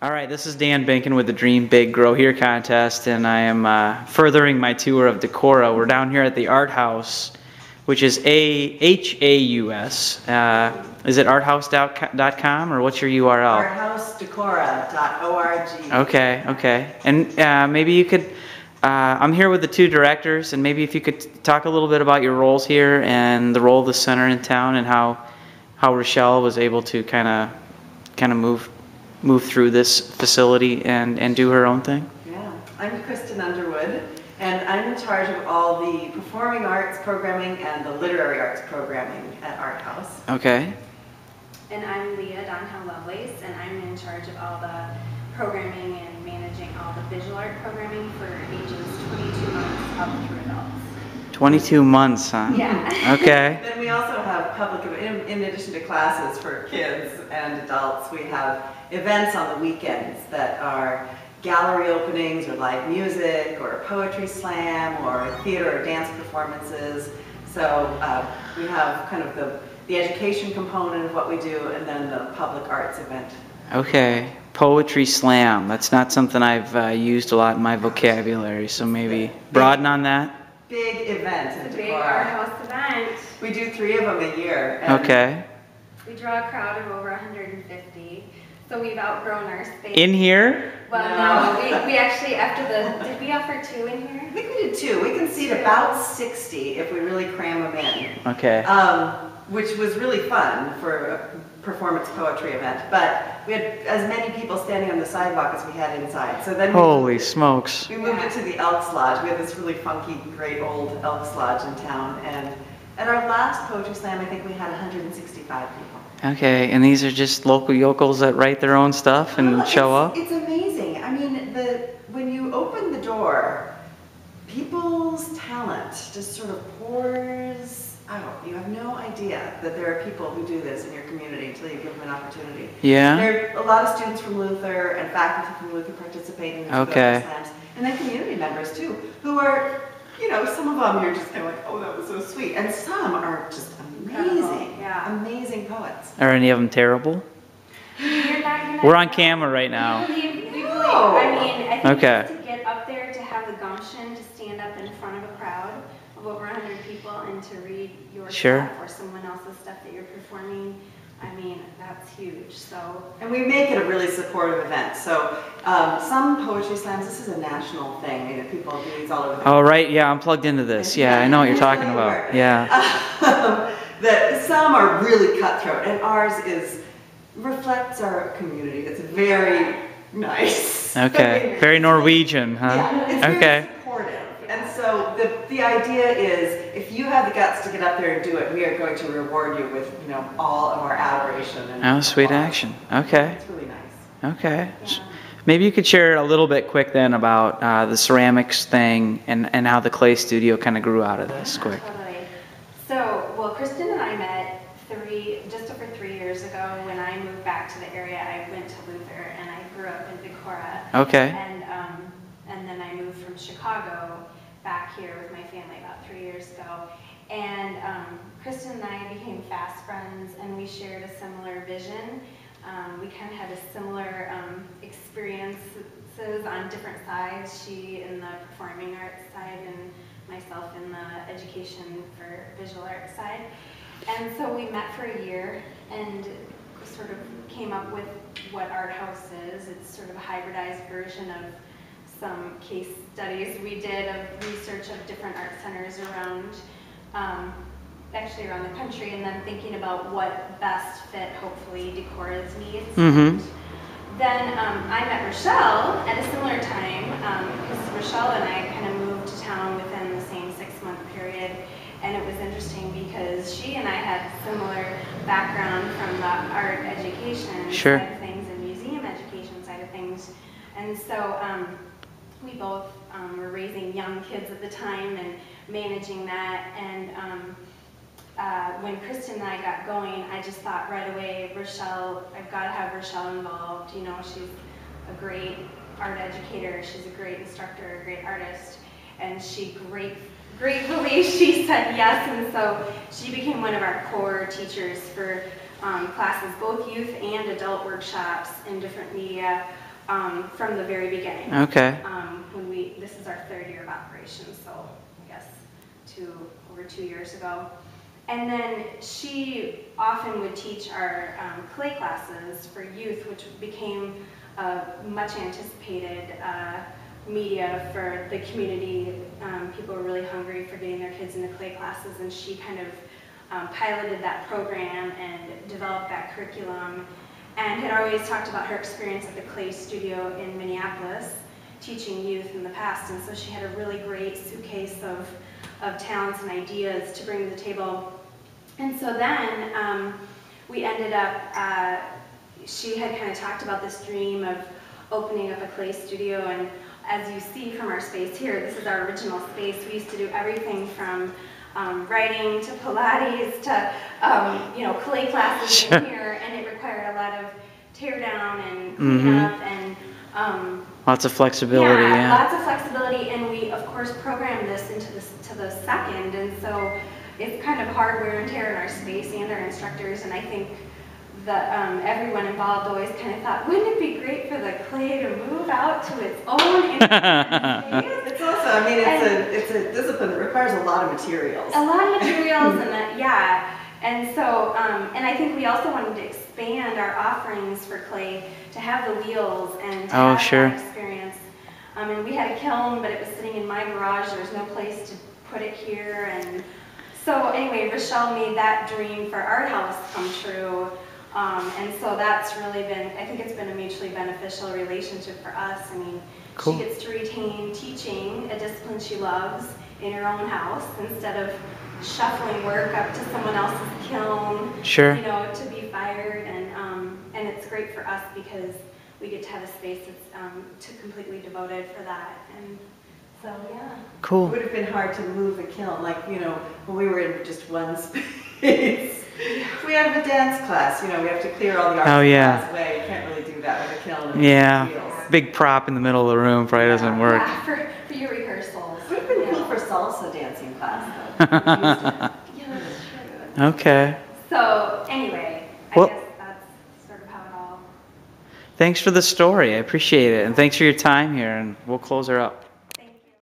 All right, this is Dan Binkin with the Dream Big Grow Here contest, and I am furthering my tour of Decorah. We're down here at the ArtHaus, which is AHAUS. Is it arthaus.com, or what's your URL? ArtHausDecorah.org. Okay. And maybe you could, I'm here with the two directors, and maybe if you could talk a little bit about your roles here and the role of the center in town and how Rochelle was able to kind of move through this facility and do her own thing? Yeah, I'm Kristen Underwood, and I'm in charge of all the performing arts programming and the literary arts programming at ArtHaus. Okay. And I'm Leah Donhell-Lovelace, and I'm in charge of all the programming and managing all the visual art programming for ages 22 months up through adults. 22 months, huh? Yeah. Okay. Then we also have in addition to classes for kids and adults, we have events on the weekends that are gallery openings or live music or a poetry slam or theater or dance performances. So we have kind of the education component of what we do, and then the public arts event. Okay. Poetry slam. That's not something I've used a lot in my vocabulary, so maybe broaden on that. Big event. It's a big ArtHaus event. We do 3 of them a year. Okay. We draw a crowd of over 150, so we've outgrown our space. In here? Well, no, we actually, did we offer 2 in here? I think we did 2. We can seat about 60 if we really cram them in. Okay. Which was really fun for a performance poetry event, but we had as many people standing on the sidewalk as we had inside. So then Holy smokes. We moved it to the Elks Lodge. We have this really funky, great old Elks Lodge in town, and at our last poetry slam, I think we had 165 people. Okay, and these are just local yokels that write their own stuff and show up? It's amazing. I mean, when you open the door, people's talent just sort of pours out. You have no idea that there are people who do this in your community until you give them an opportunity. Yeah? There are a lot of students from Luther and faculty from Luther participating in these poetry slams, and then community members too, who are, some of them you're just kind of like, oh, that was so sweet, and some are just amazing, amazing poets. Are any of them terrible? We're on camera right now. I think just to get up there, to have the gumption to stand up in front of a crowd of over 100 people and to read your stuff or someone else's stuff that you're performing, I mean, that's huge. And we make it a really supportive event. So some poetry slams, this is a national thing. People do these all over the country. Oh, right. Yeah, I'm plugged into this. Yeah, I know what you're talking about. Yeah. That some are really cutthroat, and ours reflects our community. It's very nice. Okay. Very Norwegian, huh? Yeah, it's very supportive. And so the idea is, if you have the guts to get up there and do it, we are going to reward you with, all of our adoration. And sweet action. Okay. It's really nice. Okay. Yeah. Maybe you could share a little bit quick then about the ceramics thing and how the clay studio kind of grew out of this quick. Totally. So, Kristen and I met just over 3 years ago. When I moved back to the area, I went to Luther and I grew up in Decorah. Okay. And then I moved from Chicago back here with my family about 3 years ago. And Kristen and I became fast friends, and we shared a similar vision. We kind of had a similar experiences on different sides. She in the performing arts side and myself in the education for visual arts side. And so we met for a year and sort of came up with what ArtHaus is. It's sort of a hybridized version of some case studies we did of research of different art centers around the country, and then thinking about what best fit, hopefully, Decorah's needs. Mm-hmm. Then I met Rochelle at a similar time, because Rochelle and I kind of moved to town within the same 6-month period, and it was interesting because she and I had similar background from the art education side of things and museum education side of things, and so we both were raising young kids at the time and managing that, and when Kristen and I got going, I just thought right away, Rochelle, I've got to have Rochelle involved. She's a great art educator, she's a great instructor, a great artist, and she gratefully she said yes, and so she became one of our core teachers for classes, both youth and adult workshops in different media from the very beginning. Okay. This is our 3rd year of operation, so I guess over 2 years ago. And then she often would teach our clay classes for youth, which became a much anticipated media for the community. People were really hungry for getting their kids into clay classes, and she kind of piloted that program and developed that curriculum, and had always talked about her experience at the clay studio in Minneapolis, teaching youth in the past. And so she had a really great suitcase of talents and ideas to bring to the table. And so then we ended up, she had kind of talked about this dream of opening up a clay studio, and as you see from our space here, this is our original space. We used to do everything from writing to Pilates to clay classes in here, and it required a lot of tear down and clean up and lots of flexibility. Yeah, lots of flexibility, and we of course programmed this into the second, and so it's kind of hard wear and tear in our space and our instructors, and I think that everyone involved always kind of thought, wouldn't it be great for the clay to move out to its own independent space? It's also, I mean, it's a discipline that requires a lot of materials. A lot of materials, and yeah. And so, and I think we also wanted to expand our offerings for clay to have the wheels and to have that experience. And we had a kiln, but it was sitting in my garage. There was no place to put it here. And so anyway, Rochelle made that dream for ArtHaus come true. And so that's really been, I think it's been a mutually beneficial relationship for us. I mean, she gets to retain teaching a discipline she loves in her own house instead of shuffling work up to someone else's kiln, to be fired. And it's great for us because we get to have a space that's completely devoted for that. And so, yeah. Cool. It would have been hard to move the kiln, like, when we were in just one space. We have a dance class, we have to clear all the art supplies away. You can't really do that with a kiln and wheels. Big prop in the middle of the room probably doesn't work. Yeah, for your rehearsals. It would have been cool for salsa dancing class, though. Yeah, that's true. Okay. So, anyway, I guess that's sort of how it all... Thanks for the story. I appreciate it. And thanks for your time here, and we'll close her up.